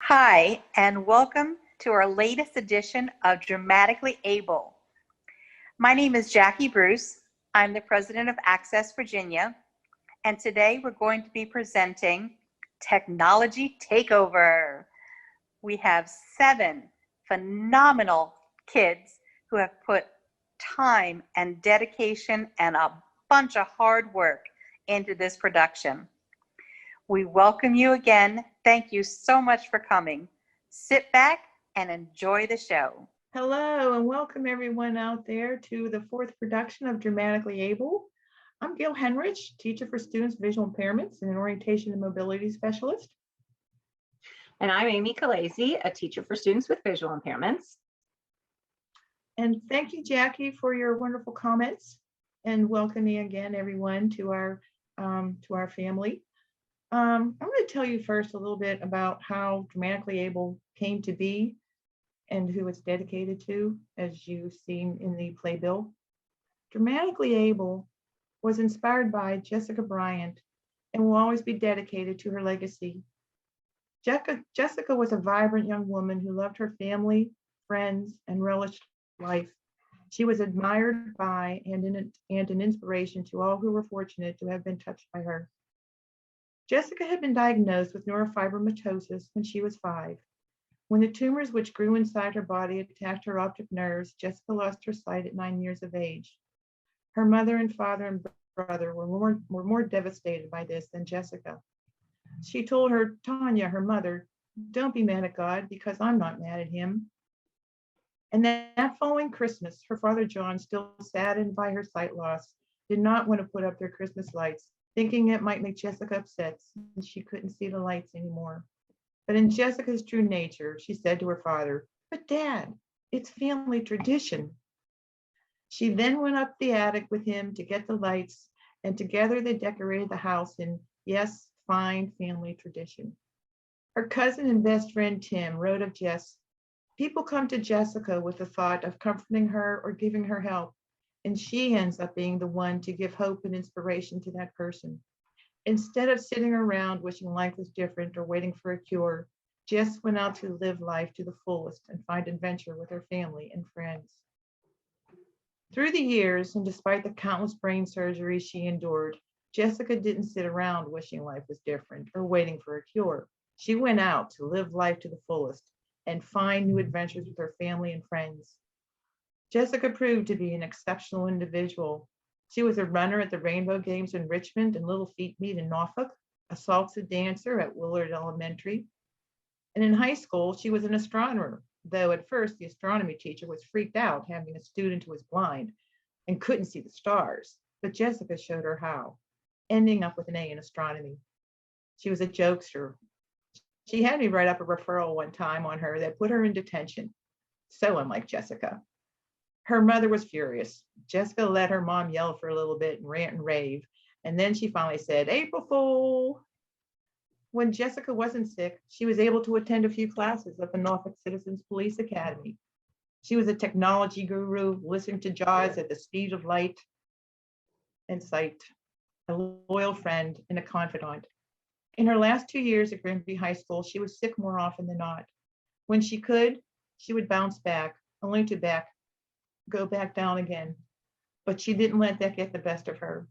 Hi, and welcome to our latest edition of Dramatically Able. My name is Jackie Bruce. I'm the president of Access Virginia, and today we're going to be presenting Technology Takeover. We have 7 phenomenal kids who have put time and dedication and a bunch of hard work into this production. We welcome you again. Thank you so much for coming. Sit back and enjoy the show. Hello and welcome everyone out there to the 4th production of Dramatically Able. I'm Gail Henrich, teacher for students with visual impairments and an orientation and mobility specialist. And I'm Amy Calesi, a teacher for students with visual impairments. And thank you, Jackie, for your wonderful comments and welcoming again everyone to our family. I'm going to tell you first a little bit about how Dramatically Able came to be and who it's dedicated to, as you've seen in the playbill. Dramatically Able was inspired by Jessica Bryant and will always be dedicated to her legacy. Jessica was a vibrant young woman who loved her family, friends, and relished life. She was admired by and an inspiration to all who were fortunate to have been touched by her. Jessica had been diagnosed with neurofibromatosis when she was 5. When the tumors which grew inside her body attacked her optic nerves, Jessica lost her sight at 9 years of age. Her mother and father and brother were more devastated by this than Jessica. She told her Tanya, her mother, "Don't be mad at God because I'm not mad at him." And that following Christmas, her father John, still saddened by her sight loss, did not want to put up their Christmas lights, thinking it might make Jessica upset since she couldn't see the lights anymore. But in Jessica's true nature, she said to her father, "But Dad, it's family tradition." She then went up the attic with him to get the lights, and together they decorated the house in, yes, fine family tradition. Her cousin and best friend Tim wrote of Jess, "People come to Jessica with the thought of comforting her or giving her help, and she ends up being the one to give hope and inspiration to that person. Instead of sitting around wishing life was different or waiting for a cure, Jess went out to live life to the fullest and find adventure with her family and friends." Through the years, and despite the countless brain surgeries she endured, Jessica didn't sit around wishing life was different or waiting for a cure. She went out to live life to the fullest and find new adventures with her family and friends. Jessica proved to be an exceptional individual. She was a runner at the Rainbow Games in Richmond and Little Feet Meet in Norfolk, a salsa dancer at Willard Elementary. And in high school, she was an astronomer, though at first the astronomy teacher was freaked out having a student who was blind and couldn't see the stars. But Jessica showed her how, ending up with an A in astronomy. She was a jokester. She had me write up a referral one time on her that put her in detention. So unlike Jessica. Her mother was furious. Jessica let her mom yell for a little bit and rant and rave. And then she finally said, "April Fool." When Jessica wasn't sick, she was able to attend a few classes at the Norfolk Citizens Police Academy. She was a technology guru, listening to Jaws at the speed of light and sight, a loyal friend and a confidant. In her last 2 years at Grimby High School, she was sick more often than not. When she could, she would bounce back, only to go back down again. But she didn't let that get the best of her.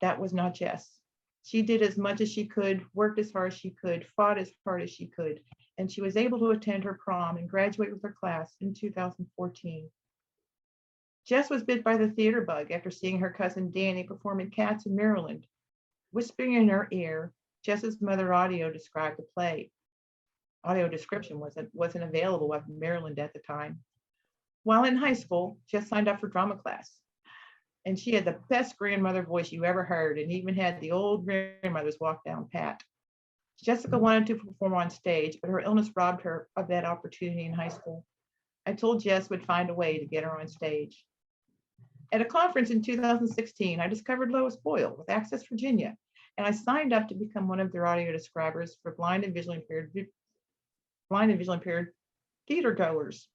That was not Jess. She did as much as she could, worked as hard as she could, fought as hard as she could, and she was able to attend her prom and graduate with her class in 2014. Jess was bit by the theater bug after seeing her cousin Danny perform in Cats in Maryland. Whispering in her ear, Jess's mother audio described the play. Audio description wasn't available up in Maryland at the time. While in high school, Jess signed up for drama class. And she had the best grandmother voice you ever heard, and even had the old grandmothers walk down pat. Jessica wanted to perform on stage, but her illness robbed her of that opportunity in high school. I told Jess would find a way to get her on stage. At a conference in 2016, I discovered Lois Boyle with Access Virginia, and I signed up to become one of their audio describers for blind and visually impaired theater goers.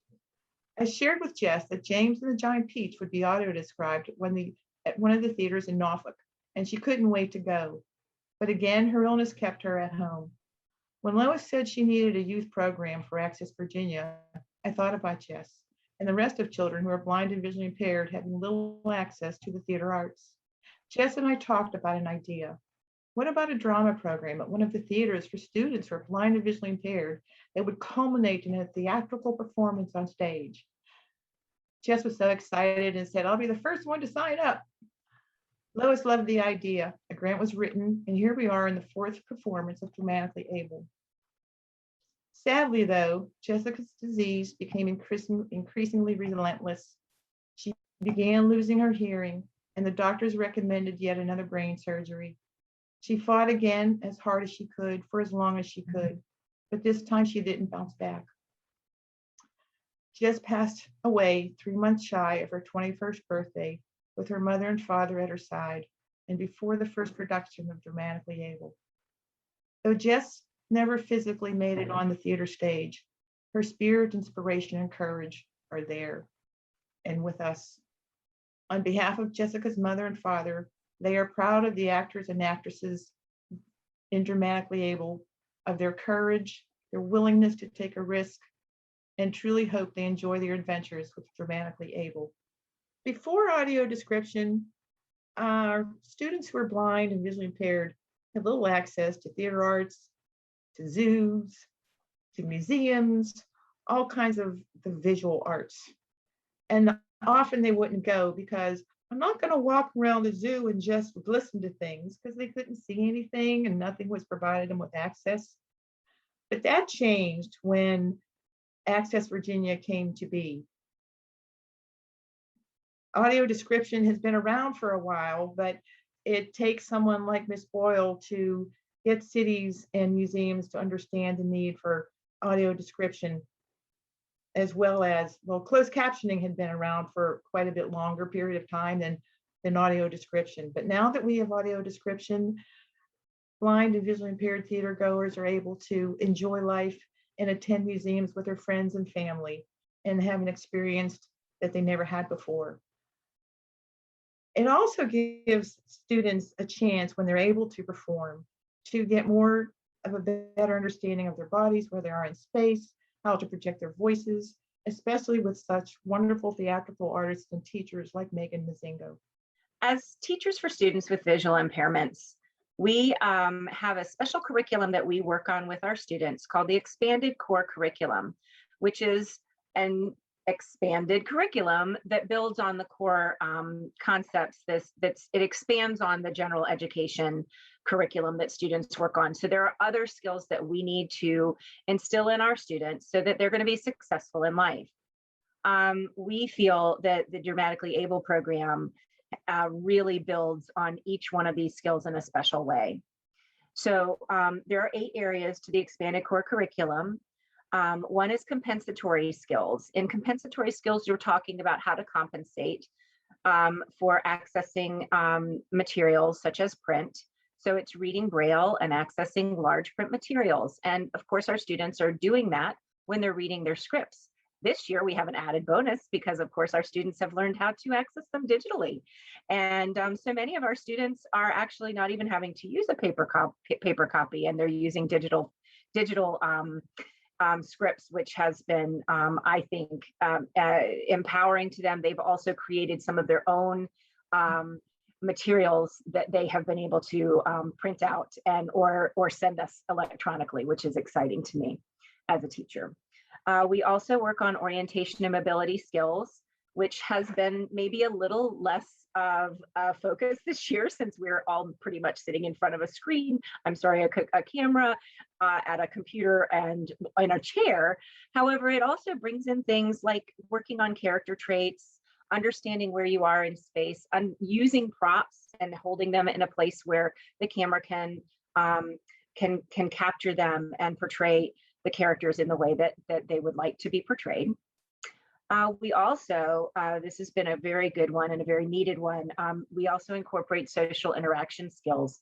I shared with Jess that James and the Giant Peach would be audio described at one of the theaters in Norfolk, and she couldn't wait to go. But again, her illness kept her at home. When Lois said she needed a youth program for Access Virginia, I thought about Jess and the rest of children who are blind and visually impaired having little access to the theater arts. Jess and I talked about an idea. What about a drama program at one of the theaters for students who are blind and visually impaired that would culminate in a theatrical performance on stage? Jess was so excited and said, I'll be the first one to sign up. Lois loved the idea. A grant was written, and here we are in the fourth performance of Dramatically Able. Sadly, though, Jessica's disease became increasingly relentless. She began losing her hearing, and the doctors recommended yet another brain surgery. She fought again as hard as she could for as long as she could, but this time she didn't bounce back. Jess passed away 3 months shy of her 21st birthday with her mother and father at her side and before the first production of Dramatically Able. Though Jess never physically made it on the theater stage, her spirit, inspiration, and courage are there and with us. On behalf of Jessica's mother and father, they are proud of the actors and actresses in Dramatically Able, of their courage, their willingness to take a risk, and truly hope they enjoy their adventures with Dramatically Able. Before audio description, our students who are blind and visually impaired have little access to theater arts, to zoos, to museums, all kinds of the visual arts. And often they wouldn't go because I'm not going to walk around the zoo and just listen to things because they couldn't see anything and nothing was provided them with access. But that changed when Access Virginia came to be. Audio description has been around for a while, but it takes someone like Ms. Boyle to get cities and museums to understand the need for audio description, as well as, well, closed captioning had been around for quite a bit longer period of time than audio description. But now that we have audio description, blind and visually impaired theater goers are able to enjoy life and attend museums with their friends and family and have an experience that they never had before. It also gives students a chance when they're able to perform to get more of a better understanding of their bodies, where they are in space, how to project their voices, especially with such wonderful theatrical artists and teachers like Megan Mazingo. As teachers for students with visual impairments, we have a special curriculum that we work on with our students called the Expanded Core Curriculum, which is an expanded curriculum that builds on the core concepts. It expands on the general education curriculum that students work on. So there are other skills that we need to instill in our students so that they're going to be successful in life. We feel that the Dramatically Able program really builds on each one of these skills in a special way. So there are 8 areas to the expanded core curriculum. One is compensatory skills. In compensatory skills, you're talking about how to compensate for accessing materials such as print. So it's reading Braille and accessing large print materials. And of course, our students are doing that when they're reading their scripts. This year, we have an added bonus because, of course, our students have learned how to access them digitally. And so many of our students are actually not even having to use a paper copy, and they're using digital scripts, which has been, I think, empowering to them. They've also created some of their own materials that they have been able to print out and or send us electronically, which is exciting to me as a teacher. We also work on orientation and mobility skills, which has been maybe a little less of a focus this year since we're all pretty much sitting in front of a screen, a camera, at a computer and in a chair. However, it also brings in things like working on character traits, understanding where you are in space, and using props and holding them in a place where the camera can capture them and portray the characters in the way that they would like to be portrayed. We also, this has been a very good one and a very needed one, we also incorporate social interaction skills.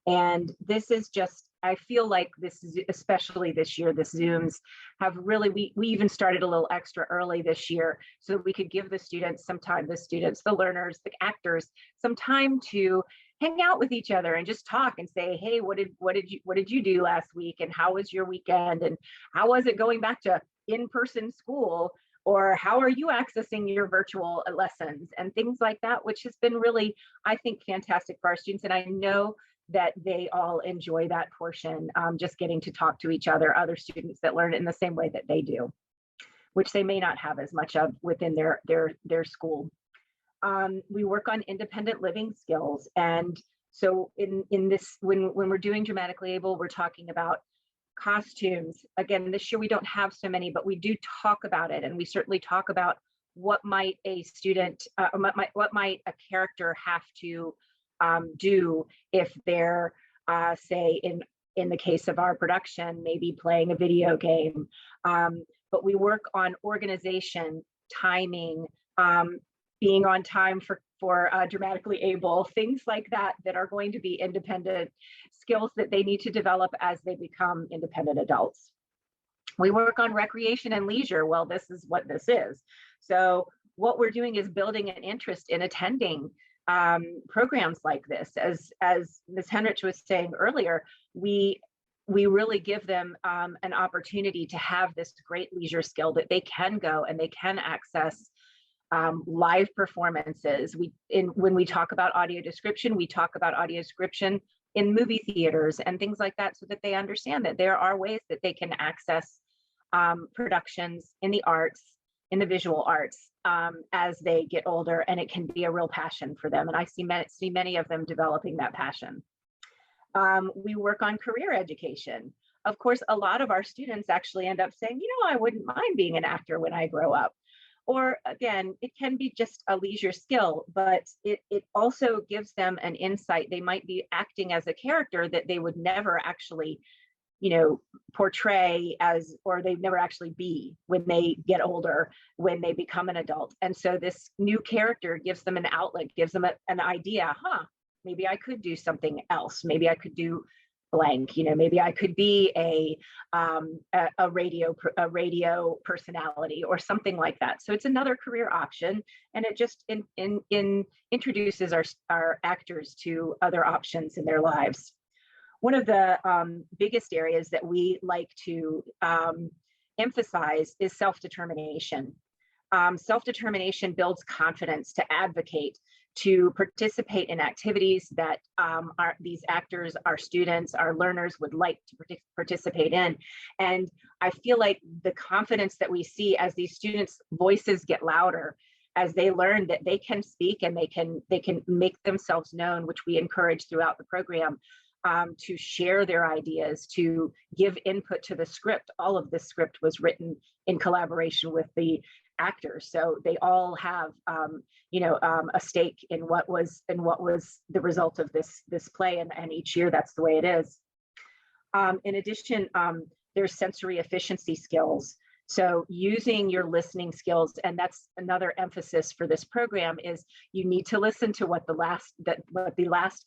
And this is just, I feel like this is, especially this year, the Zooms have really, we even started a little extra early this year so that we could give the students some time, the learners, the actors, some time to hang out with each other and just talk and say, hey, what did you do last week, and how was your weekend, and how was it going back to in-person school, or how are you accessing your virtual lessons, and things like that, which has been really, I think, fantastic for our students. And I know that they all enjoy that portion, just getting to talk to each other, other students that learn it in the same way that they do, which they may not have as much of within their school. We work on independent living skills. And so in this, when we're doing Dramatically Able, we're talking about costumes. Again, this year we don't have so many, but we do talk about it. And we certainly talk about what might a student, what might a character have to do if they're, say, in the case of our production, maybe playing a video game. But we work on organization, timing, being on time for Dramatically Able, things like that, that are going to be independent skills that they need to develop as they become independent adults. We work on recreation and leisure. Well, this is what this is. So what we're doing is building an interest in attending programs like this. As Ms. Henrich was saying earlier, we really give them an opportunity to have this great leisure skill that they can go and they can access live performances. When we talk about audio description, we talk about audio description in movie theaters and things like that, so that they understand that there are ways that they can access productions in the arts, in the visual arts, as they get older, and it can be a real passion for them. And I see many of them developing that passion. We work on career education. Of course, a lot of our students actually end up saying, I wouldn't mind being an actor when I grow up. Or again, it can be just a leisure skill, but it also gives them an insight. They might be acting as a character that they would never actually, portray as, or they'd never actually be when they get older, when they become an adult. And so this new character gives them an outlet, gives them an idea, maybe I could do something else. Maybe I could do blank, maybe I could be a radio personality or something like that. So it's another career option, and it just introduces our actors to other options in their lives. One of the biggest areas that we like to emphasize is self-determination. Self-determination builds confidence to advocate, to participate in activities that these actors, our students, our learners would like to participate in. And I feel like the confidence that we see as these students' voices get louder, as they learn that they can speak and they can make themselves known, which we encourage throughout the program, to share their ideas, to give input to the script. All of this script was written in collaboration with the actors, so they all have a stake in what was the result of this play, and each year that's the way it is. In addition, there's sensory efficiency skills. So using your listening skills, and that's another emphasis for this program, is you need to listen to what the last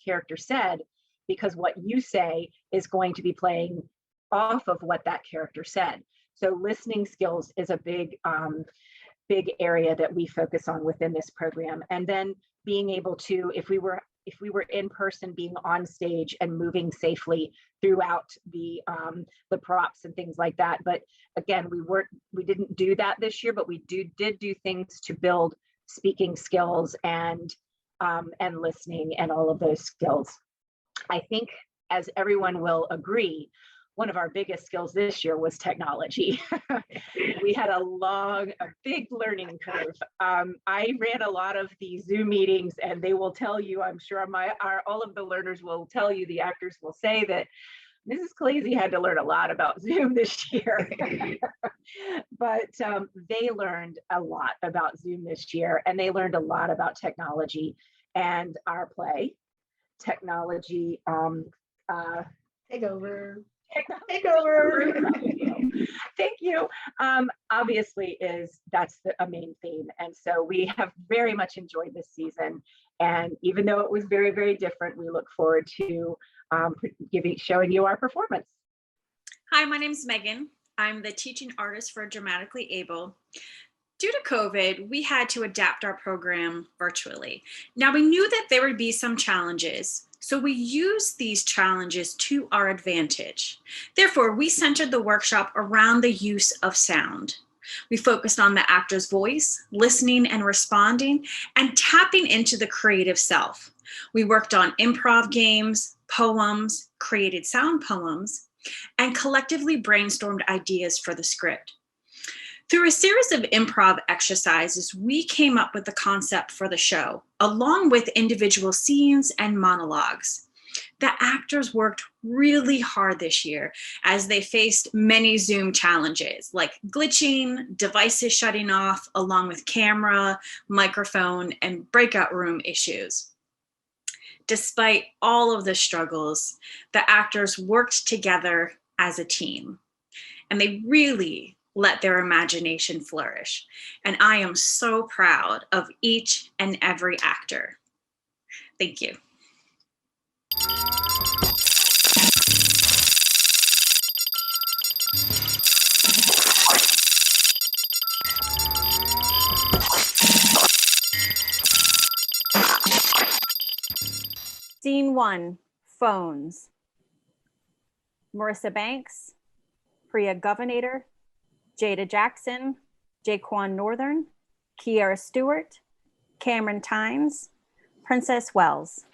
character said, because what you say is going to be playing off of what that character said. So listening skills is a big area that we focus on within this program. And then being able to, if we were in person, being on stage and moving safely throughout the props and things like that. But again, we didn't do that this year, but we did do things to build speaking skills and listening and all of those skills. I think, as everyone will agree, one of our biggest skills this year was technology. We had a big learning curve. I ran a lot of the Zoom meetings, and they will tell you, I'm sure all of the learners will tell you, the actors will say that Mrs. Calese had to learn a lot about Zoom this year. But they learned a lot about Zoom this year, and they learned a lot about technology and our play. Technology, Takeover. Thank you. Obviously, that's a main theme, and so we have very much enjoyed this season. And even though it was very, very different, we look forward to showing you our performance. Hi, my name is Megan. I'm the teaching artist for Dramatically Able. Due to COVID, we had to adapt our program virtually. Now, we knew that there would be some challenges, so we used these challenges to our advantage. Therefore, we centered the workshop around the use of sound. We focused on the actor's voice, listening and responding, and tapping into the creative self. We worked on improv games, poems, created sound poems, and collectively brainstormed ideas for the script. Through a series of improv exercises, we came up with the concept for the show, along with individual scenes and monologues. The actors worked really hard this year as they faced many Zoom challenges like glitching, devices shutting off, along with camera, microphone, and breakout room issues. Despite all of the struggles, the actors worked together as a team, and they really let their imagination flourish. And I am so proud of each and every actor. Thank you. Scene 1, phones. Marissa Banks, Priya Governator, Jada Jackson, Jaquan Northern, Kiara Stewart, Cameron Tynes, Princess Wells.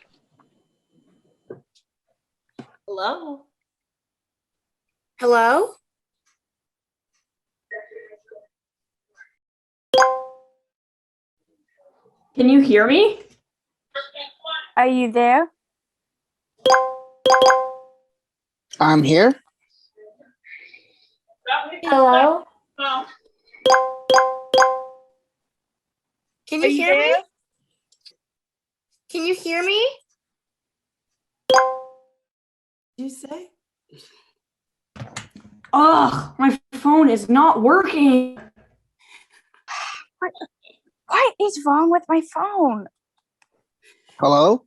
Hello? Hello? Can you hear me? Are you there? I'm here. Hello? Can you hear me? Can you hear me? Did you say? Ugh, my phone is not working. What is wrong with my phone? Hello?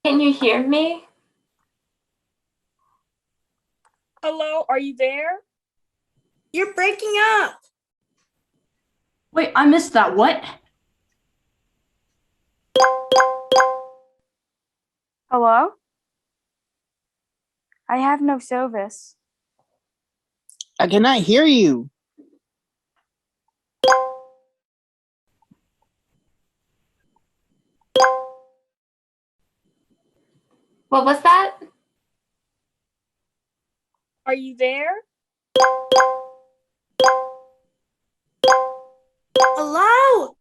Can you hear me? Hello, are you there? You're breaking up. Wait, I missed that. What? Hello? I have no service. I cannot hear you. What was that? Are you there? Hello?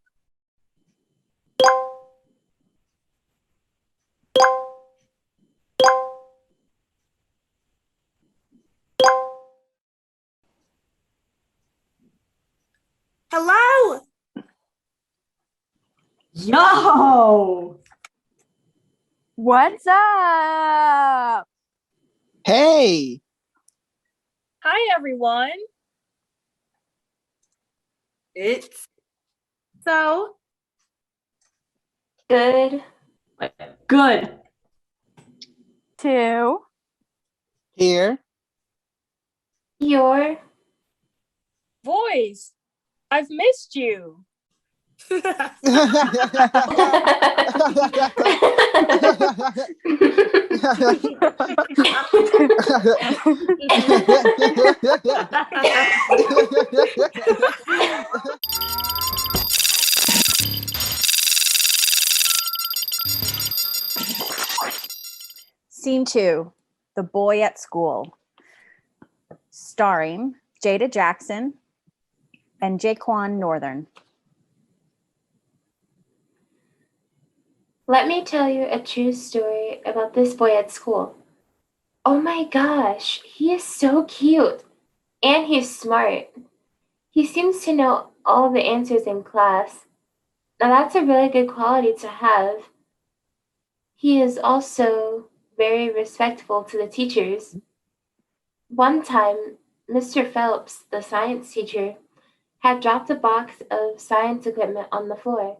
Hello? Yo! What's up? Hey, Hi, everyone. It's so good. Good. 2, here. Your Voice, I've missed you. Scene 2, The Boy at School. Starring Jada Jackson and Jaquan Northern. Let me tell you a true story about this boy at school. Oh my gosh, he is so cute. And he's smart. He seems to know all the answers in class. Now that's a really good quality to have. He is also very respectful to the teachers. One time, Mr. Phelps, the science teacher, had dropped a box of science equipment on the floor,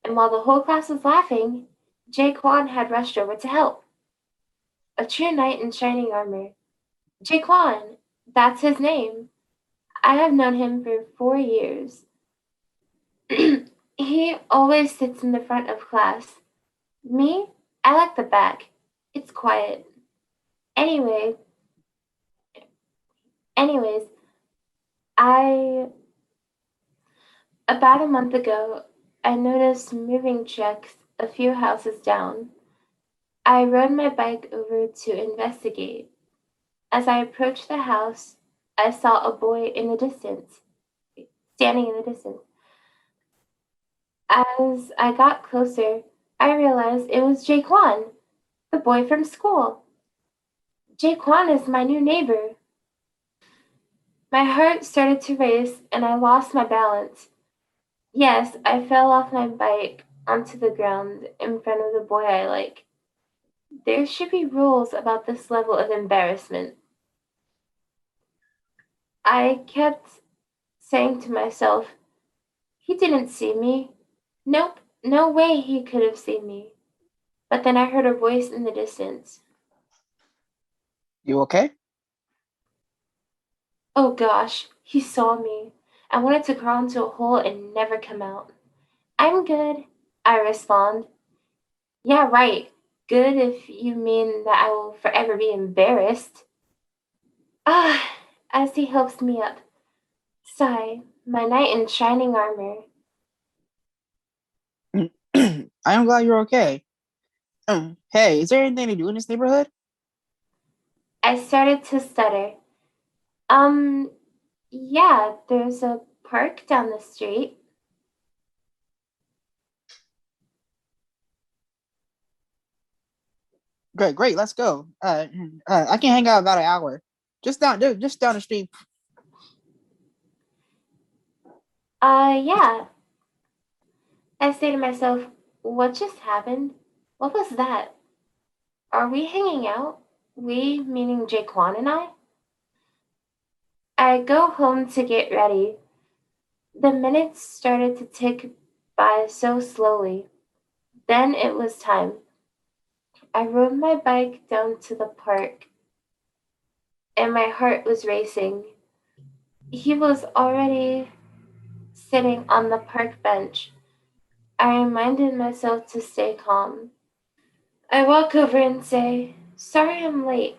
and while the whole class was laughing, Jaquan had rushed over to help. A true knight in shining armor. Jaquan, that's his name. I have known him for 4 years. He always sits in the front of class. Me, I like the back. It's quiet. Anyway, anyways, I about a month ago, I noticed moving trucks a few houses down. I rode my bike over to investigate. As I approached the house, I saw a boy in the distance, standing in the distance. As I got closer, I realized it was Jaquan, the boy from school. Jaquan is my new neighbor. My heart started to race and I lost my balance. Yes, I fell off my bike onto the ground in front of the boy I like. There should be rules about this level of embarrassment. I kept saying to myself, he didn't see me. Nope, no way he could have seen me. But then I heard a voice in the distance. You okay? Oh gosh, he saw me. I wanted to crawl into a hole and never come out. I'm good, I respond. Yeah, right. Good if you mean that I will forever be embarrassed. Ah, as he helps me up. Sigh, my knight in shining armor. I am glad you're okay. Hey, is there anything to do in this neighborhood? I started to stutter. Yeah, there's a park down the street. Great, let's go. I can hang out about an hour. Just down the street. Yeah. I say to myself, what just happened? What was that? Are we hanging out? We, meaning Jaquan and I? I go home to get ready. The minutes started to tick by so slowly. Then it was time. I rode my bike down to the park, and my heart was racing. He was already sitting on the park bench. I reminded myself to stay calm. I walk over and say, sorry I'm late.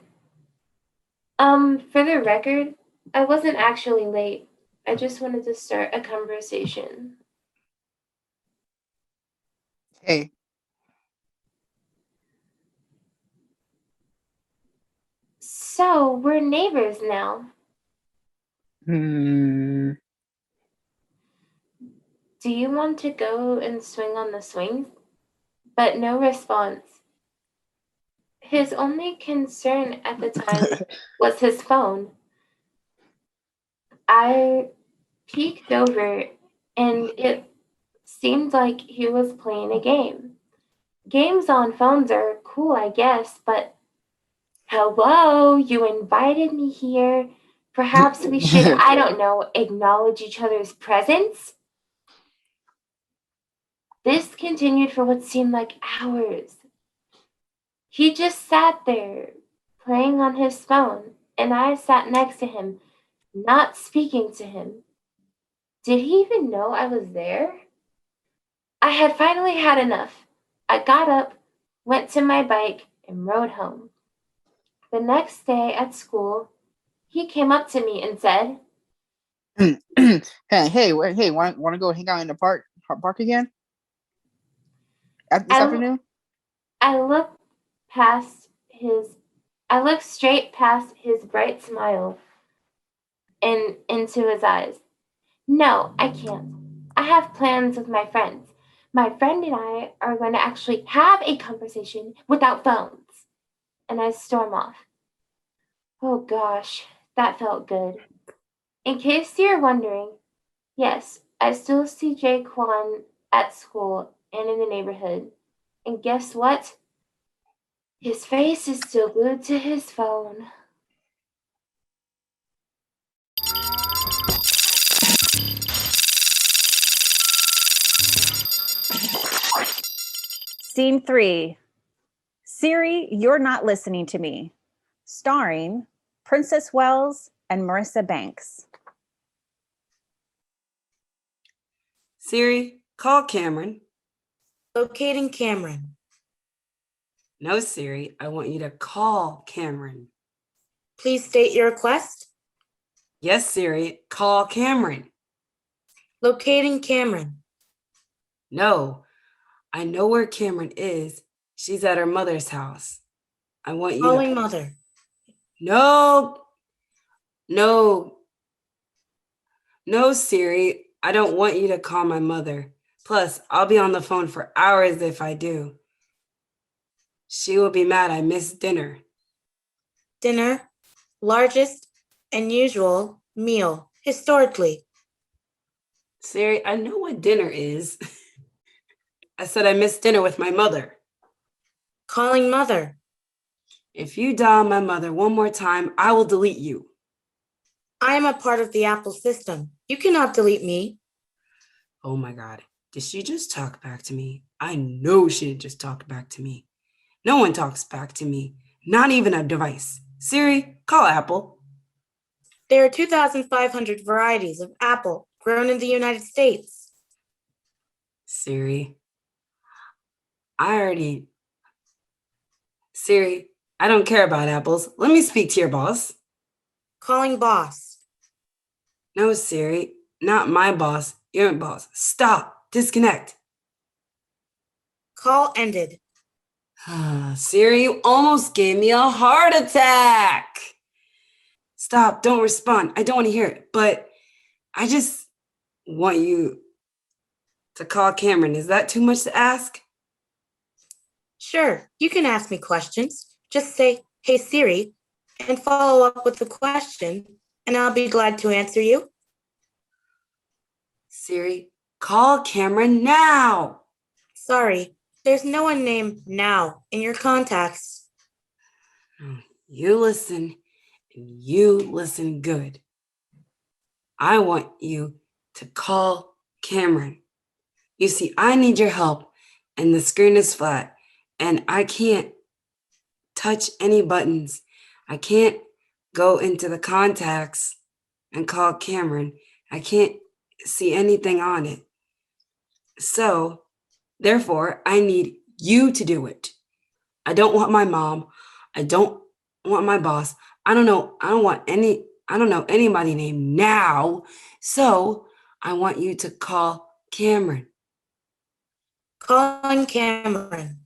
For the record, I wasn't actually late. I just wanted to start a conversation. Hey, So, we're neighbors now. hmm. Do you want to go and swing on the swings? But no response. His only concern at the time was his phone. I peeked over and it seemed like he was playing a game. Games on phones are cool, I guess, but hello, you invited me here. Perhaps we should, I don't know, acknowledge each other's presence? This continued for what seemed like hours. He just sat there, playing on his phone, and I sat next to him, not speaking to him. Did he even know I was there? I had finally had enough. I got up, went to my bike, and rode home. The next day at school, he came up to me and said, Hey, want to go hang out in the park again? This I, afternoon? I looked past his, I looked straight past his bright smile and into his eyes. No, I can't. I have plans with my friends. My friend and I are going to actually have a conversation without phones. And I storm off. Oh gosh, that felt good. In case you're wondering, yes, I still see Jaquan at school and in the neighborhood. And guess what? His face is still glued to his phone. Scene 3. Siri, You're Not Listening to Me. Starring Princess Wells and Marissa Banks. Siri, call Cameron. Locating Cameron. No, Siri, I want you to call Cameron. Please state your request. Yes, Siri, call Cameron. Locating Cameron. No, I know where Cameron is. She's at her mother's house. I want you Calling to... mother. No, no, no, Siri, I don't want you to call my mother. Plus, I'll be on the phone for hours if I do. She will be mad I missed dinner. Dinner. Largest and usual meal historically. Siri, I know what dinner is. I said I missed dinner with my mother. Calling mother. If you dial my mother one more time, I will delete you. I am a part of the Apple system. You cannot delete me. Oh my God. Did she just talk back to me? I know she just talked back to me. No one talks back to me, not even a device. Siri, call Apple. There are 2,500 varieties of apple grown in the United States. Siri, Siri, I don't care about apples. Let me speak to your boss. Calling boss. No, Siri, not my boss, your boss. Stop, disconnect. Call ended. Siri, you almost gave me a heart attack. Stop, don't respond. I don't want to hear it, but I just want you to call Cameron. Is that too much to ask? Sure, you can ask me questions. Just say, hey Siri, and follow up with the question, and I'll be glad to answer you. Siri, call Cameron now. Sorry, there's no one named Now in your contacts. You listen, and you listen good. I want you to call Cameron. You see, I need your help, and the screen is flat, and I can't touch any buttons. I can't go into the contacts and call Cameron. I can't see anything on it. So, therefore, I need you to do it. I don't want my mom. I don't want my boss. I don't know anybody named Now. So, I want you to call Cameron. Calling Cameron.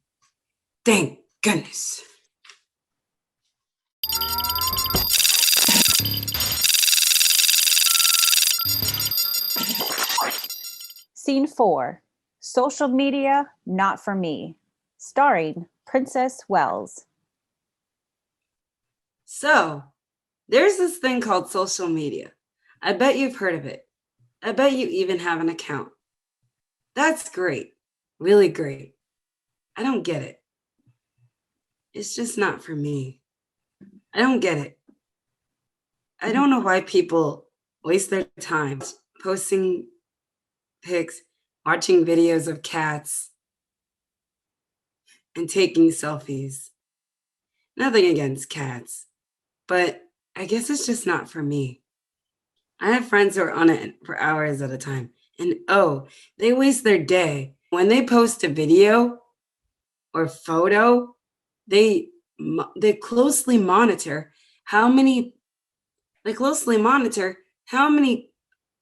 Thank goodness. Scene 4. Social media, not for me. Starring Princess Wells. So, there's this thing called social media. I bet you've heard of it. I bet you even have an account. That's great. Really great. I don't get it. It's just not for me. I don't get it. I don't know why people waste their time posting pics, watching videos of cats, and taking selfies. Nothing against cats, but I guess it's just not for me. I have friends who are on it for hours at a time, and they waste their day. When they post a video or photo, they closely monitor how many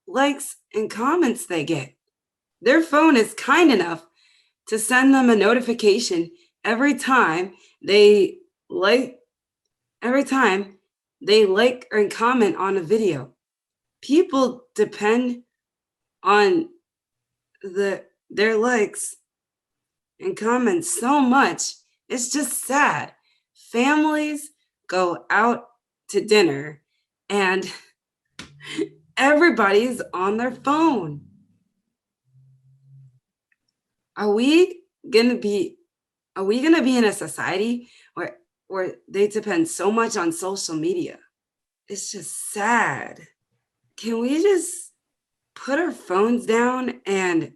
likes and comments they get. Their phone is kind enough to send them a notification every time they like or comment on a video. People depend on their likes and comments so much. It's just sad. Families go out to dinner and everybody's on their phone. Are we gonna be in a society where they depend so much on social media? It's just sad. Can we just put our phones down and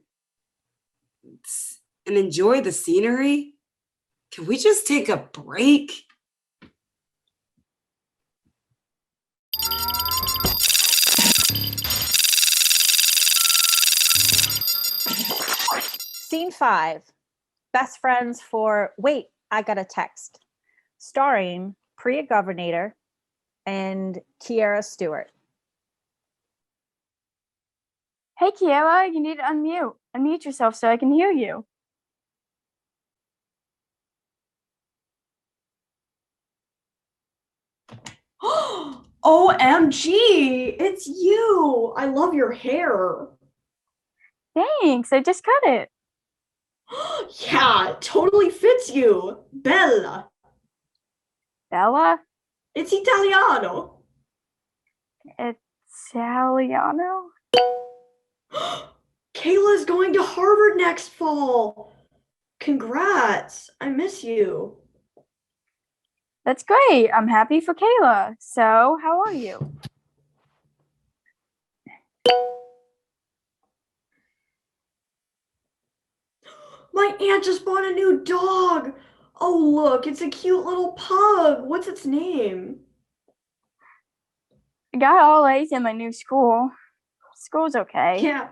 enjoy the scenery? Can we just take a break? Scene 5. Best friends for Wait, I Got a Text. Starring Priya Governator and Kiara Stewart. Hey, Kiara, you need to unmute. Unmute yourself so I can hear you. OMG, it's you. I love your hair. Thanks, I just cut it. Yeah, it totally fits you. Bella. Bella? It's Italiano. Italiano? Kayla's going to Harvard next fall. Congrats. I miss you. That's great. I'm happy for Kayla. So, how are you? My aunt just bought a new dog. Oh, look, it's a cute little pug. What's its name? I got all A's in my new school. School's okay. Yeah,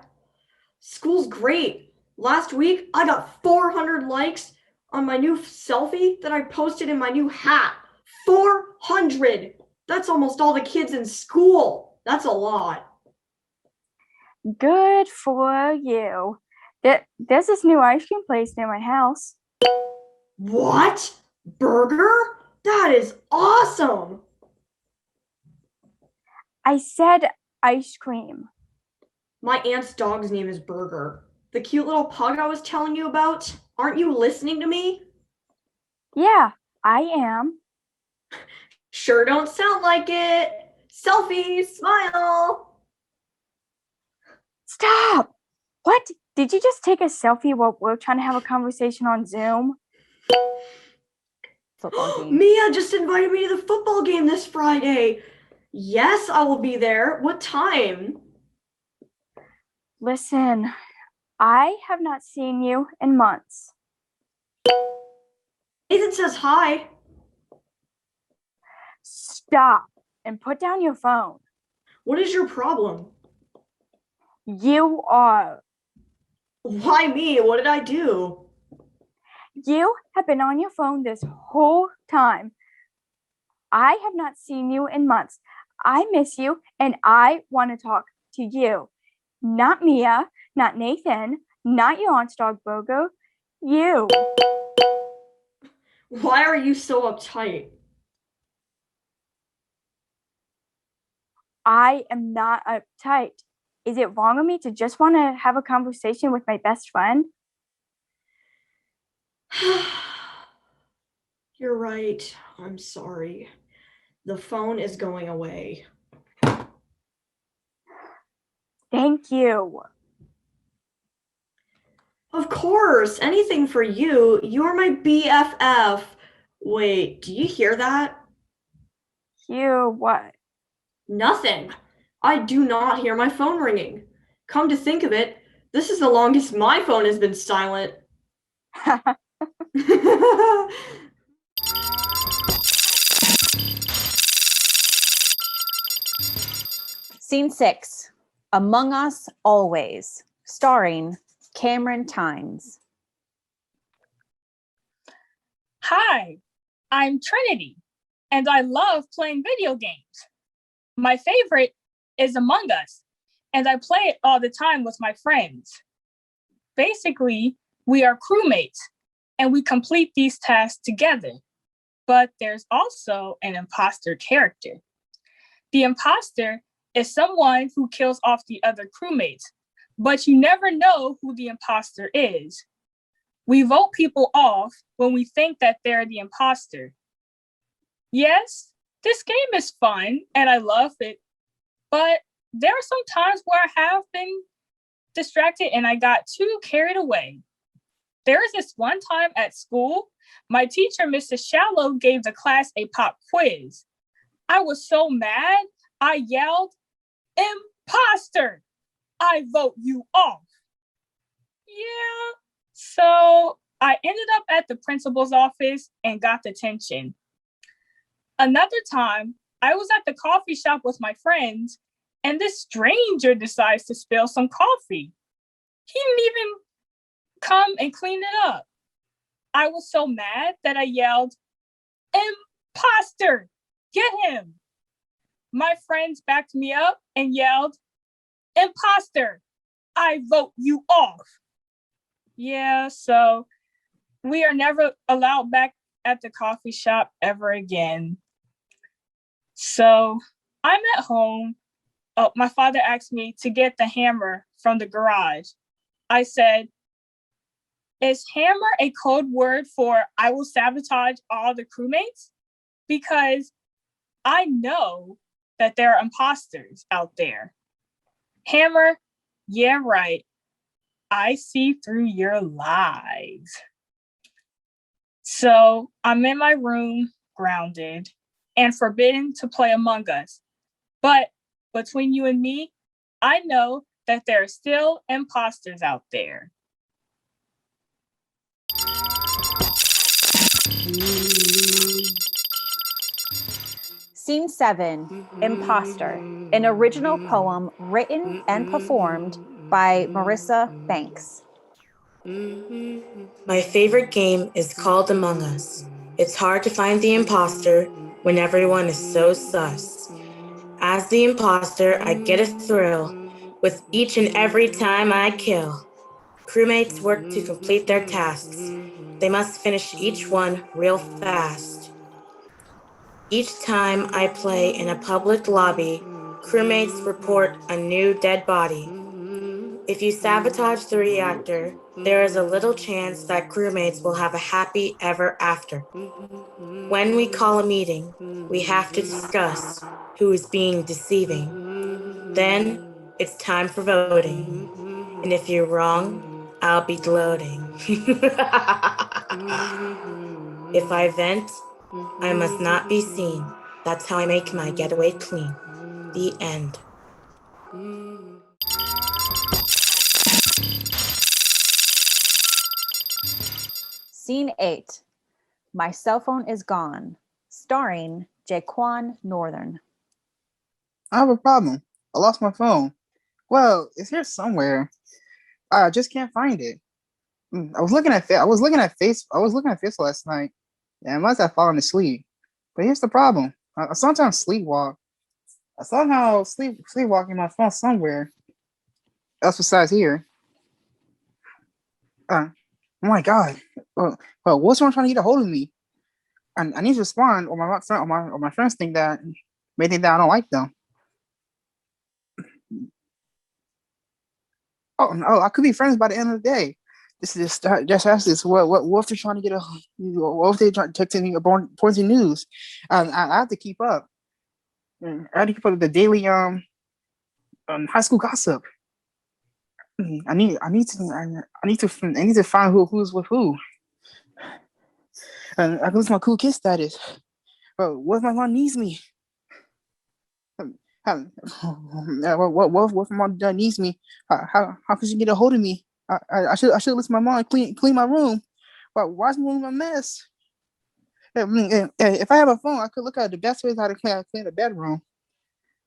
school's great. Last week, I got 400 likes on my new selfie that I posted in my new hat. 400! That's almost all the kids in school. That's a lot. Good for you. There's this new ice cream place near my house. What? Burger? That is awesome! I said ice cream. My aunt's dog's name is Burger. The cute little pug I was telling you about. Aren't you listening to me? Yeah, I am. Sure don't sound like it. Selfie, smile. Stop! What? Did you just take a selfie while we're trying to have a conversation on Zoom? Football game. Mia just invited me to the football game this Friday. Yes, I will be there. What time? Listen, I have not seen you in months. Nathan says hi. Stop and put down your phone. What is your problem? You are. Why me? What did I do? You have been on your phone this whole time. I have not seen you in months. I miss you and I want to talk to you. Not Mia, not Nathan, not your aunt's dog Bogo. You. Why are you so uptight? I am not uptight. Is it wrong of me to just want to have a conversation with my best friend? You're right. I'm sorry. The phone is going away. Thank you. Of course, anything for you. You're my BFF. Wait, do you hear that? You what? Nothing. I do not hear my phone ringing. Come to think of it, this is the longest my phone has been silent. Scene 6. Among Us Always. Starring Cameron Tynes. Hi, I'm Trinity, and I love playing video games. My favorite is Among Us, and I play it all the time with my friends. Basically, we are crewmates, and we complete these tasks together. But there's also an imposter character. The imposter is someone who kills off the other crewmates, but you never know who the imposter is. We vote people off when we think that they're the imposter. Yes, this game is fun and I love it, but there are some times where I have been distracted and I got too carried away. There was this one time at school, my teacher, Mrs. Shallow, gave the class a pop quiz. I was so mad, I yelled, "Imposter! I vote you off." Yeah. So I ended up at the principal's office and got detention. Another time, I was at the coffee shop with my friends, and this stranger decides to spill some coffee. He didn't even come and clean it up. I was so mad that I yelled, "Imposter! Get him!" My friends backed me up and yelled, "Imposter! I vote you off." Yeah, so we are never allowed back at the coffee shop ever again. So I'm at home. Oh, my father asked me to get the hammer from the garage. I said, "Is hammer a code word for I will sabotage all the crewmates?" Because I know that there are imposters out there. Hammer, yeah, right. I see through your lies. So I'm in my room, grounded, and forbidden to play Among Us. But between you and me, I know that there are still imposters out there. Scene 7, Imposter, an original poem written and performed by Marissa Banks. My favorite game is called Among Us. It's hard to find the imposter when everyone is so sus. As the imposter, I get a thrill with each and every time I kill. Crewmates work to complete their tasks. They must finish each one real fast. Each time I play in a public lobby, crewmates report a new dead body. If you sabotage the reactor, there is a little chance that crewmates will have a happy ever after. When we call a meeting, we have to discuss who is being deceiving. Then it's time for voting. And if you're wrong, I'll be gloating. If I vent, I must not be seen. That's how I make my getaway clean. The end. Scene 8, My Cell Phone is Gone, starring Jaquan Northern. I have a problem. I lost my phone. Well, it's here somewhere. I just can't find it. I was looking at face last night. Yeah, I must have fallen asleep. But here's the problem. I sometimes sleepwalk. I somehow sleepwalking my phone somewhere else besides here. Oh my god. What's someone trying to get a hold of me? I need to respond, or my friends think that may think that I don't like them. Oh no, I could be friends by the end of the day. This is just ask this. What if they're trying to get a? What if they try to text me about pointy news? I have to keep up. I have to keep up with the daily high school gossip. I need to find who's with who. And I lose my cool kid status. But what if my mom needs me? What if my dad needs me? How could she get a hold of me? I should listen my mom clean my room. But why is my room a mess? If I have a phone, I could look at the best ways how to clean the bedroom.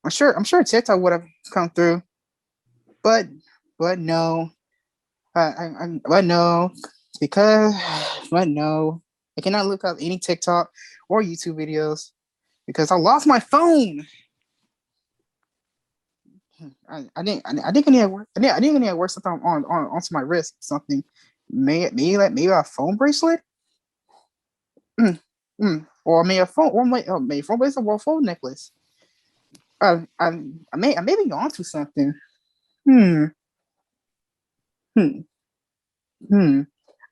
I'm sure TikTok would have come through, but no, but no, because but no, I cannot look up any TikTok or YouTube videos because I lost my phone. I think I need to work. I think I need to work something onto my wrist. Something, maybe a phone bracelet. Or maybe a phone, or maybe phone bracelet or a phone necklace. I may be onto something. Hmm. Hmm. Hmm.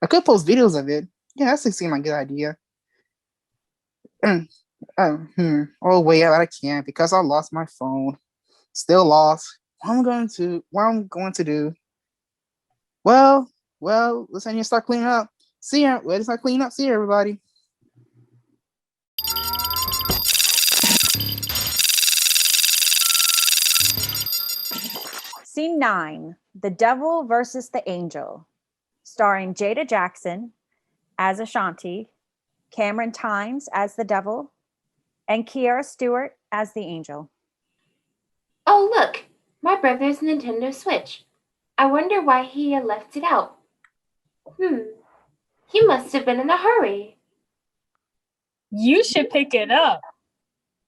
I could post videos of it. Yeah, that seems like a good idea. Oh wait, I can't because I lost my phone. Still lost. What I'm going to do? Well, let's need to start cleaning up. See ya. Let's start cleaning up. See ya, everybody. Scene 9, The Devil versus the Angel, starring Jada Jackson as Ashanti, Cameron Tynes as the Devil, and Kiara Stewart as the Angel. Oh, look, my brother's Nintendo Switch. I wonder why he left it out. He must have been in a hurry. You should pick it up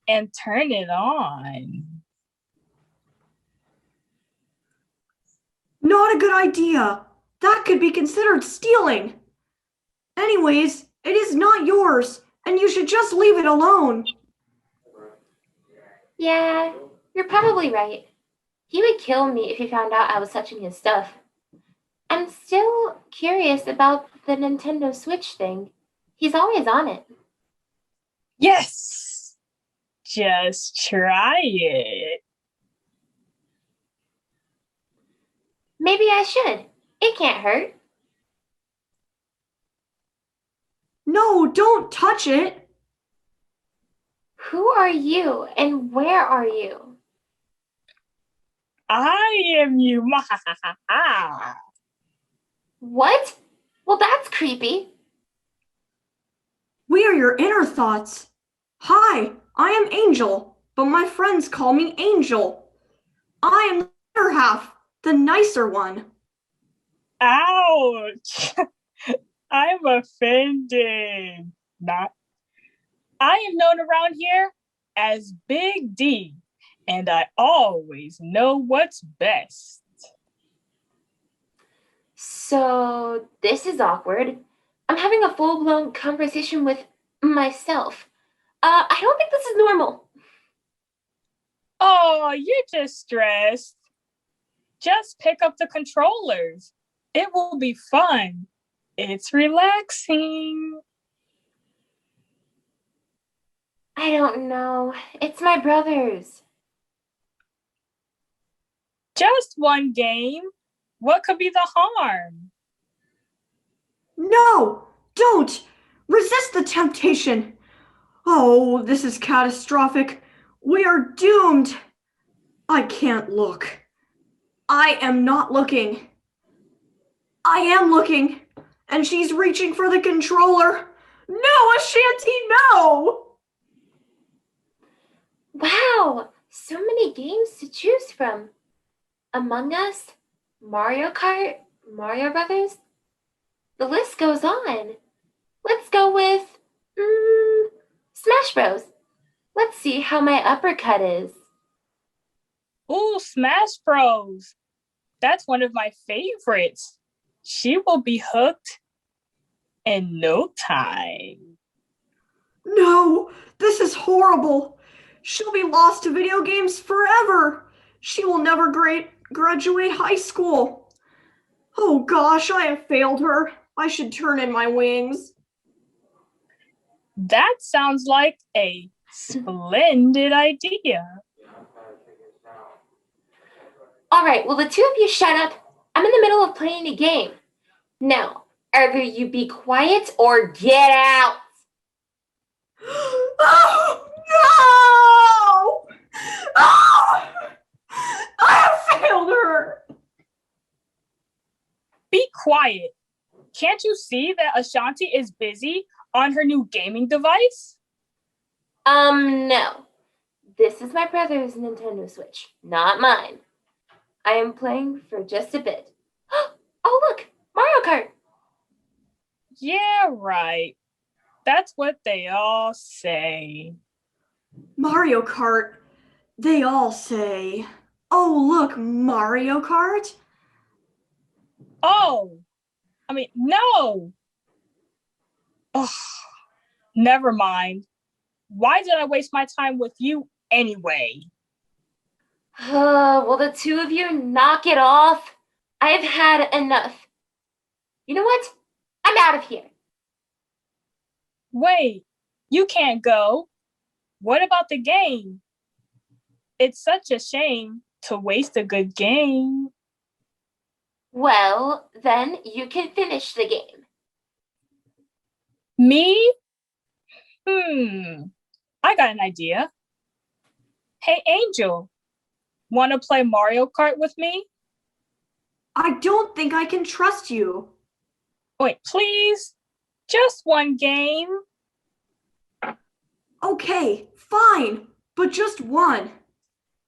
and turn it on. Not a good idea. That could be considered stealing. Anyways, it is not yours, and you should just leave it alone. Yeah, you're probably right. He would kill me if he found out I was touching his stuff. I'm still curious about the Nintendo Switch thing. He's always on it. Yes! Just try it. Maybe I should. It can't hurt. No, don't touch it. Who are you and where are you? I am you. What? Well, that's creepy. We are your inner thoughts. Hi, I am Angel, but my friends call me Angel. I am the other half, the nicer one. Ouch! I'm offended. Not. I am known around here as Big D, and I always know what's best. So, this is awkward. I'm having a full-blown conversation with myself. I don't think this is normal. Oh, you're just stressed. Just pick up the controllers. It will be fun. It's relaxing. I don't know. It's my brother's. Just one game. What could be the harm? No, don't. Resist the temptation. Oh, this is catastrophic. We are doomed. I can't look. I am not looking. I am looking, and she's reaching for the controller. No, Ashanti, no! Wow, so many games to choose from. Among Us, Mario Kart, Mario Brothers. The list goes on. Let's go with Smash Bros. Let's see how my uppercut is. Ooh, Smash Bros. That's one of my favorites. She will be hooked in no time. No, this is horrible. She'll be lost to video games forever. She will never graduate high school. Oh gosh, I have failed her. I should turn in my wings. That sounds like a splendid idea. All right, well, the two of you shut up. I'm in the middle of playing a game. Now, either you be quiet or get out. Oh, no! Oh! I have failed her! Be quiet. Can't you see that Ashanti is busy on her new gaming device? No. This is my brother's Nintendo Switch, not mine. I am playing for just a bit. Oh, look, Mario Kart. Yeah, right. That's what they all say. Mario Kart, they all say. Oh, look, Mario Kart? Oh, no. Ugh, never mind. Why did I waste my time with you anyway? Will the two of you knock it off? I've had enough. You know what? I'm out of here. Wait, you can't go. What about the game? It's such a shame to waste a good game. Well, then you can finish the game. Me? I got an idea. Hey, Angel, want to play Mario Kart with me? I don't think I can trust you. Wait, please? Just one game. Okay, fine, but just one.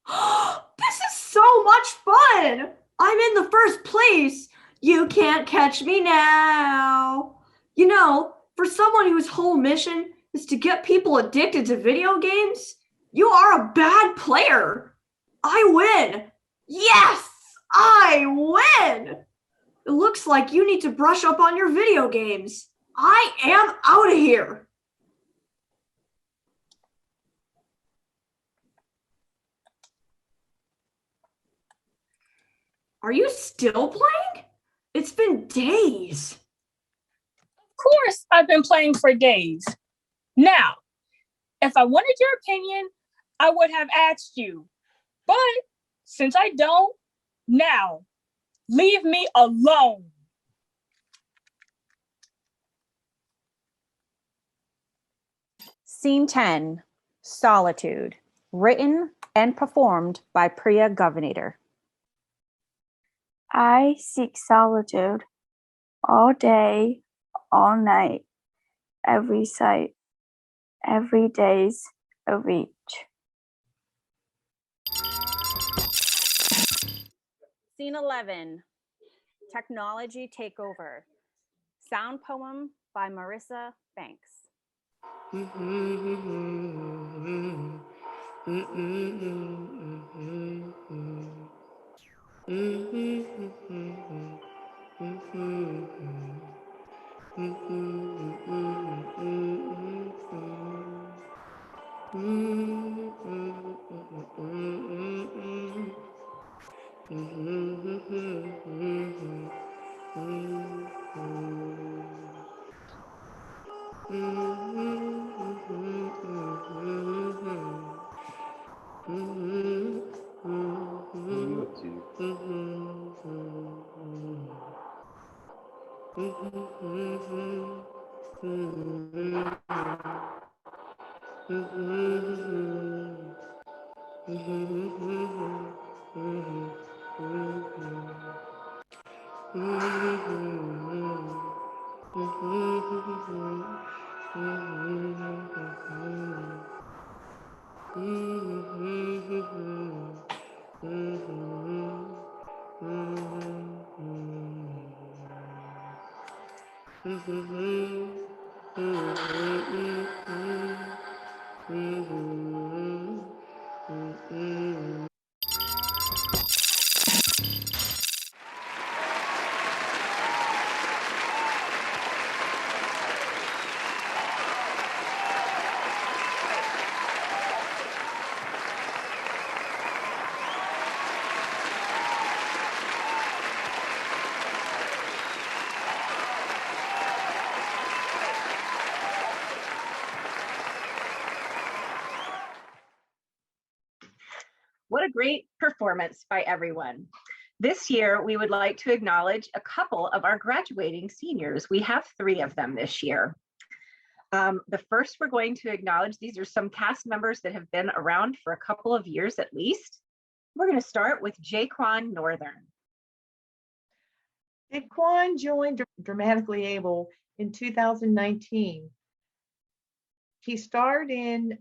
This is so much fun! I'm in the first place! You can't catch me now. You know, for someone whose whole mission is to get people addicted to video games, you are a bad player. I win. Yes, I win. It looks like you need to brush up on your video games. I am out of here. Are you still playing? It's been days. Of course, I've been playing for days. Now, if I wanted your opinion, I would have asked you. But since I don't, now, leave me alone. Scene 10, Solitude, written and performed by Priya Governor. I seek solitude all day, all night, every sight, every days of each. Scene 11, Technology Takeover, sound poem by Marissa Banks. What a great performance by everyone. This year, we would like to acknowledge a couple of our graduating seniors. We have 3 of them this year. The first we're going to acknowledge, these are some cast members that have been around for a couple of years at least. We're going to start with Jaquan Northern. Jaquan joined Dramatically Able in 2019. He starred in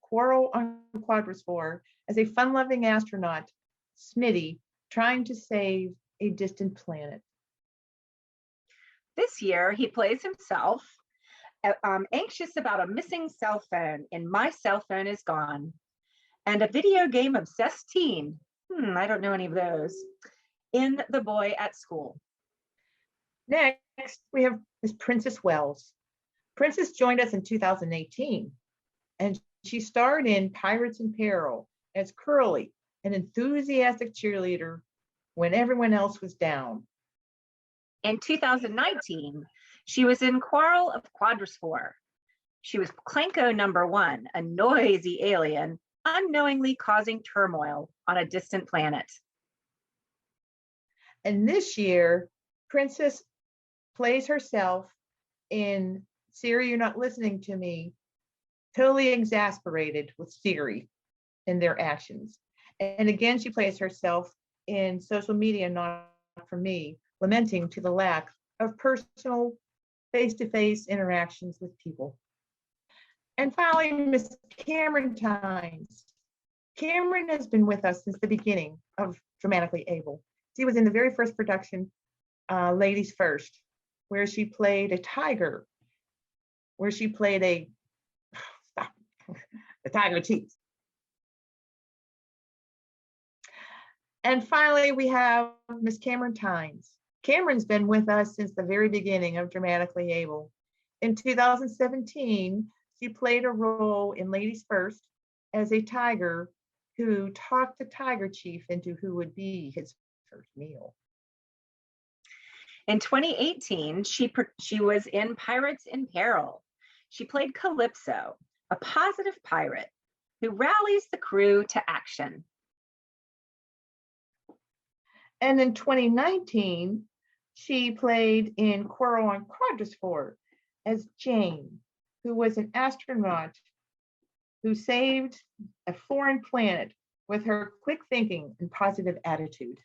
Quarrel on Quadrosaur as a fun-loving astronaut, Smitty, trying to save a distant planet. This year, he plays himself, anxious about a missing cell phone in My Cell Phone Is Gone, and a video game obsessed teen, I don't know any of those, in The Boy at School. Next, we have Miss Princess Wells. Princess joined us in 2018, and she starred in Pirates in Peril as Curly, an enthusiastic cheerleader when everyone else was down. In 2019, she was in Quarrel of Quadrosaur. She was Clanko #1, a noisy alien unknowingly causing turmoil on a distant planet. And this year, Princess plays herself in Siri, You're Not Listening to Me, totally exasperated with Siri and their actions. And again, she plays herself in Social Media Not For Me, lamenting to the lack of personal face-to-face interactions with people. And finally, Miss Cameron Tynes. Cameron has been with us since the beginning of Dramatically Able, She was in the very first production, Ladies First, where she played a tiger, where she played the tiger chief. And finally, we have Miss Cameron Tynes. Cameron's been with us since the very beginning of Dramatically Able. In 2017, she played a role in Ladies First as a tiger who talked the tiger chief into who would be his first meal. In 2018, she was in Pirates in Peril. She played Calypso, a positive pirate who rallies the crew to action. And in 2019, she played in Coral on Quadrosfort as Jane, who was an astronaut who saved a foreign planet with her quick thinking and positive attitude.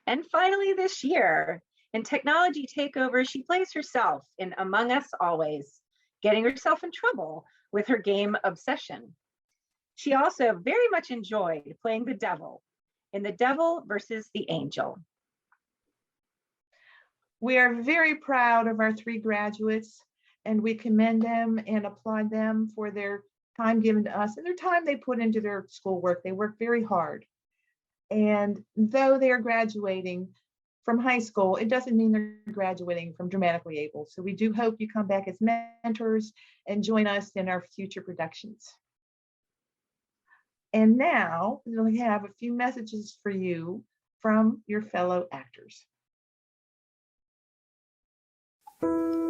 And finally, this year, in Technology Takeover, she plays herself in Among Us Always, getting herself in trouble with her game Obsession. She also very much enjoyed playing the devil in The Devil versus the Angel. We are very proud of our 3 graduates, and we commend them and applaud them for their time given to us and their time they put into their schoolwork. They work very hard. And though they are graduating from high school, it doesn't mean they're graduating from Dramatically Able. So we do hope you come back as mentors and join us in our future productions. And now we'll have a few messages for you from your fellow actors.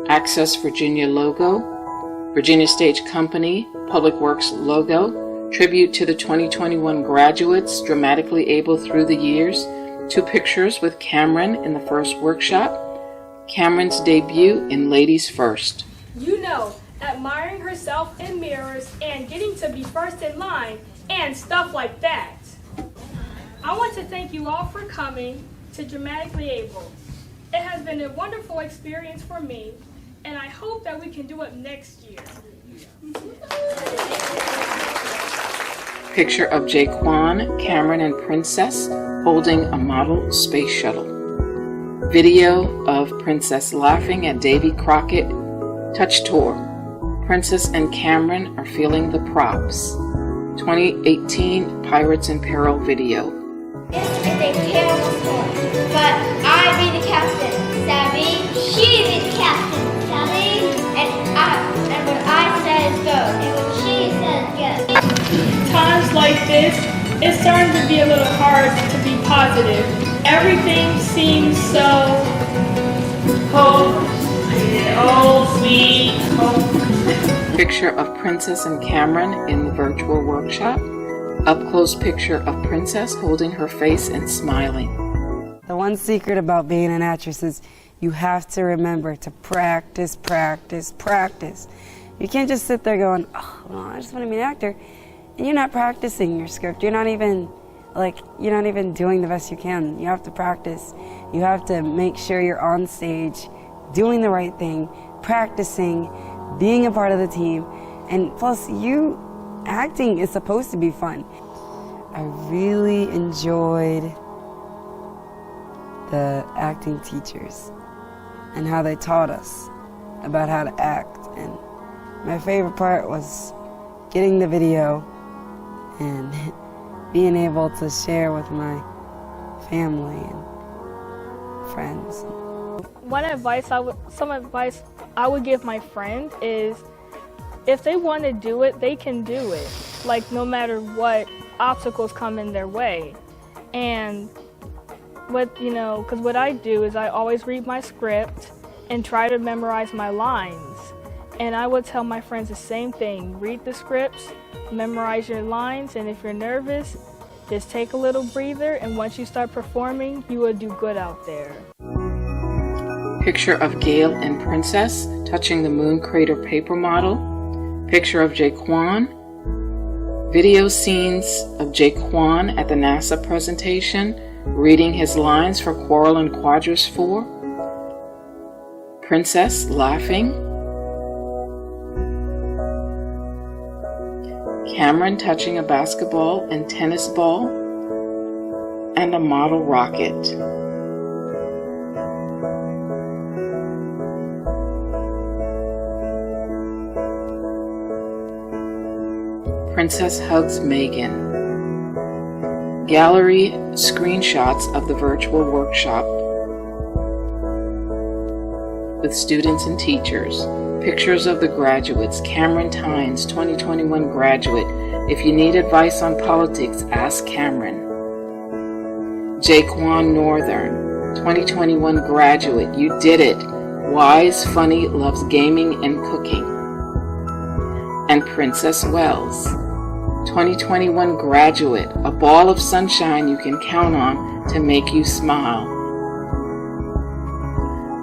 Access Virginia logo, Virginia Stage Company, Public Works logo, tribute to the 2021 graduates dramatically able through the years, 2 pictures with Cameron in the first workshop, Cameron's debut in Ladies First. You know, admiring herself in mirrors and getting to be first in line and stuff like that. I want to thank you all for coming to Dramatically Able. It has been a wonderful experience for me, and I hope that we can do it next year. Picture of Jaquan, Cameron, and Princess holding a model space shuttle. Video of Princess laughing at Davy Crockett Touch Tour. Princess and Cameron are feeling the props. 2018 Pirates in Peril video. This is a terrible story, but I be the captain, Savvy. She be the captain, Savvy. And what I say is go, and what she says yes. Times like this, it's starting to be a little hard to be positive. Everything seems so sweet. Picture of Princess and Cameron in the virtual workshop. Up close picture of Princess holding her face and smiling. The one secret about being an actress is you have to remember to practice, practice, practice. You can't just sit there going, oh, well, I just want to be an actor. And you're not practicing your script. You're not even doing the best you can. You have to practice. You have to make sure you're on stage, doing the right thing, practicing, being a part of the team. And plus, acting is supposed to be fun. I really enjoyed the acting teachers and how they taught us about how to act. And my favorite part was getting the video and being able to share with my family and friends. Some advice I would give my friend is, if they want to do it, they can do it. Like, no matter what obstacles come in their way. And because what I do is I always read my script and try to memorize my lines. And I would tell my friends the same thing. Read the scripts, memorize your lines, and if you're nervous, just take a little breather, and once you start performing, you will do good out there. Picture of Gail and Princess touching the moon crater paper model. Picture of Jaquan. Video scenes of Jaquan at the NASA presentation, reading his lines for Quarrel and Quadrus 4. Princess laughing. Cameron touching a basketball and tennis ball. and a model rocket. Princess hugs Megan. Gallery screenshots of the virtual workshop with students and teachers. Pictures of the graduates. Cameron Tynes, 2021 graduate. If you need advice on politics, ask Cameron. Jaquan Northern, 2021 graduate. You did it. Wise, funny, loves gaming and cooking. And Princess Wells, 2021 graduate. A ball of sunshine you can count on to make you smile.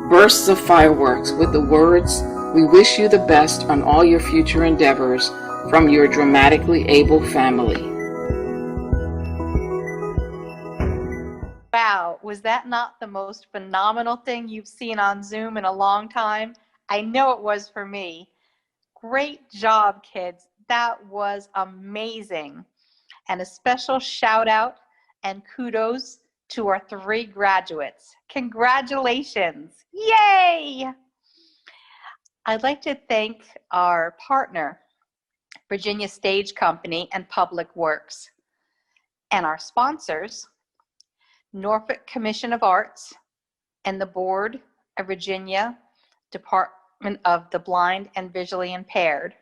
Bursts of fireworks with the words, "We wish you the best on all your future endeavors," from your dramatically able family. Wow, was that not the most phenomenal thing you've seen on Zoom in a long time? I know it was for me. Great job, kids. That was amazing. And a special shout out and kudos to our 3 graduates. Congratulations. Yay! I'd like to thank our partner, Virginia Stage Company and Public Works, and our sponsors, Norfolk Commission of Arts and the Board of Virginia Department of the Blind and Visually Impaired.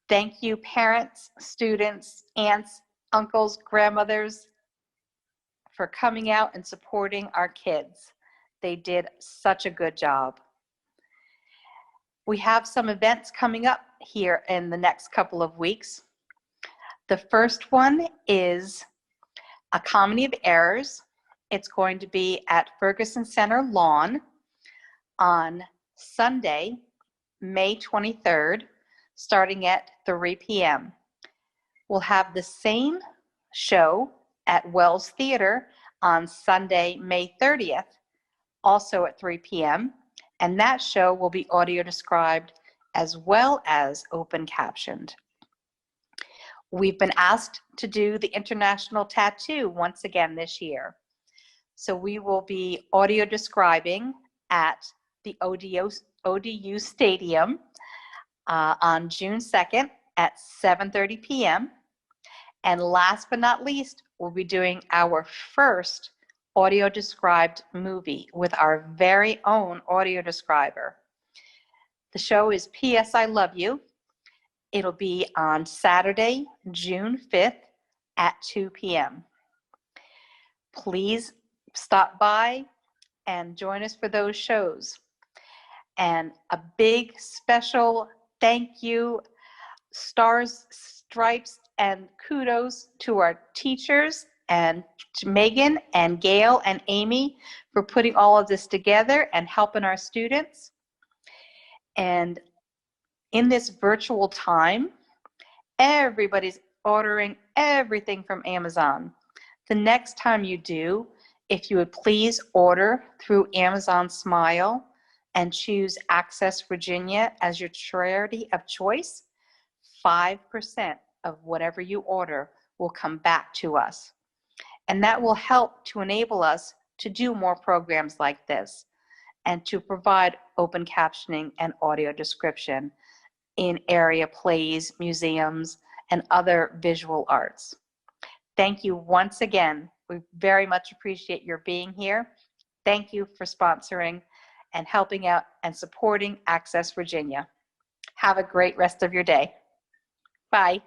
Thank you, parents, students, aunts, uncles, grandmothers, for coming out and supporting our kids. They did such a good job. We have some events coming up here in the next couple of weeks. The first one is A Comedy of Errors. It's going to be at Ferguson Center Lawn on Sunday, May 23rd, starting at 3 p.m. We'll have the same show at Wells Theater on Sunday, May 30th, also at 3 p.m. And that show will be audio described as well as open captioned. We've been asked to do the International Tattoo once again this year. So we will be audio describing at the ODU Stadium on June 2nd at 7:30 p.m. And last but not least, we'll be doing our first audio described movie with our very own audio describer. The show is P.S. I Love You. It'll be on Saturday, June 5th at 2 p.m. Please stop by and join us for those shows. And a big special thank you, stars, stripes, and kudos to our teachers and to Megan and Gail and Amy for putting all of this together and helping our students. And in this virtual time, everybody's ordering everything from Amazon. The next time you do, if you would please order through Amazon Smile and choose Access Virginia as your charity of choice, 5% of whatever you order will come back to us. And that will help to enable us to do more programs like this and to provide open captioning and audio description in area plays, museums, and other visual arts. Thank you once again. We very much appreciate your being here. Thank you for sponsoring and helping out and supporting Access Virginia. Have a great rest of your day. Bye.